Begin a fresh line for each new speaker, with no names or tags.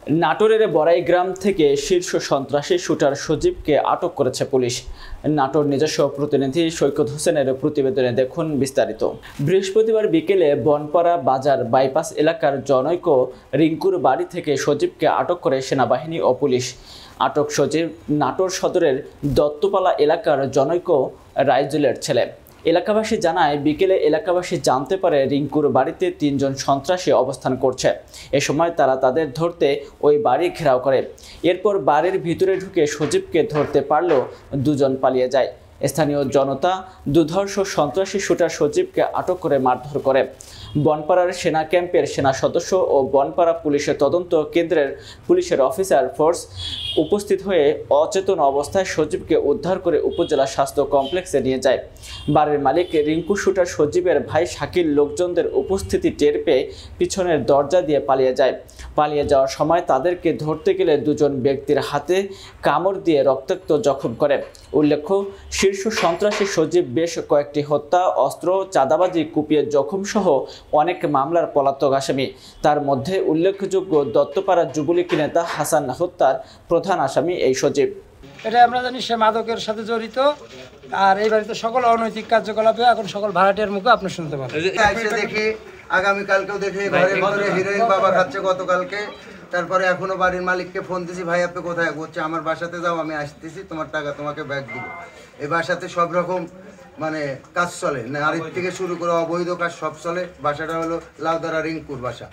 নাটোরের বড়াইগ্রাম থেকে শীর্ষ সন্ত্রাসী শুটার সজীবকে আটক করেছে পুলিশ। নাটোর নিজস্ব প্রতিনিধি সৈকত হোসেনের প্রতিবেদনে দেখুন বিস্তারিত। বৃহস্পতিবার বিকেলে বনপাড়া বাজার বাইপাস এলাকার জনৈক রিঙ্কুর বাড়ি থেকে সজীবকে আটক করে সেনাবাহিনী ও পুলিশ। আটক সজীব নাটোর সদরের দত্তপালা এলাকার জনৈক রাইজুলের ছেলে। এলাকাবাসী জানায়, বিকেলে এলাকাবাসী জানতে পারে রিঙ্কুর বাড়িতে ৩ জন সন্ত্রাসী অবস্থান করছে। এ সময় তারা তাদের ধরতে ওই বাড়ি ঘেরাও করে। এরপর বাড়ির ভিতরে ঢুকে সজীবকে ধরতে পারলেও 2 জন পালিয়ে যায়। স্থানীয় জনতা দুর্ধর্ষ সন্ত্রাসী শুটার সজীবকে আটক করে মারধর করে। বনপাড়ার সেনা ক্যাম্পের সেনা সদস্য ও বনপাড়া পুলিশের তদন্ত কেন্দ্রের পুলিশের অফিসার ফোর্স উপস্থিত হয়ে অচেতন অবস্থায় সজীবকে উদ্ধার করে উপজেলা স্বাস্থ্য কমপ্লেক্সে নিয়ে যায়। বাড়ির মালিক রিঙ্কু শুটার সজীবের ভাই শাকিল লোকজনদের উপস্থিতি টের পেয়ে পিছনের দরজা দিয়ে পালিয়ে যায়। পালিয়ে যাওয়ার সময় তাদেরকে ধরতে গেলে 2 জন ব্যক্তির হাতে কামড় দিয়ে রক্তাক্ত জখম করে। উল্লেখ্য, শীর্ষ সন্ত্রাসী সজীব বেশ কয়েকটি হত্যা, অস্ত্র, চাঁদাবাজি, কুপিয়ে জখম সহ অনেক মামলার পলাতক আসামি। তার মধ্যে উল্লেখযোগ্য দত্তপাড়া যুবলীগ নেতা হাসান হত্যার প্রধান আসামি এই সজীব।
এটা আমরা জানি সে মাদকের সাথে জড়িত, আর এই বাড়িতে সকল অনৈতিক কার্যকলাপে এখন সকল ভাড়াটিয়ার মুখে আপনি শুনতে পাবেন।
দেখি আগামীকালকেও দেখি ঘরের ভিতরে হিরোইন বাবা খাচ্ছে গতকালকে। তারপরে এখনো বাড়ির মালিককে ফোন দিছি, ভাই আপনি কোথায়? বলছে আমার বাসাতে যাও, আমি আসতেছি, তোমার টাকা তোমাকে ব্যাগ দিব। এই বাসাতে সব রকম মানে কাজ চলে, নারীর থেকে শুরু করে অবৈধ কাজ সব চলে। বাসাটা হলো লাউদারা রিঙ্কুর বাসা।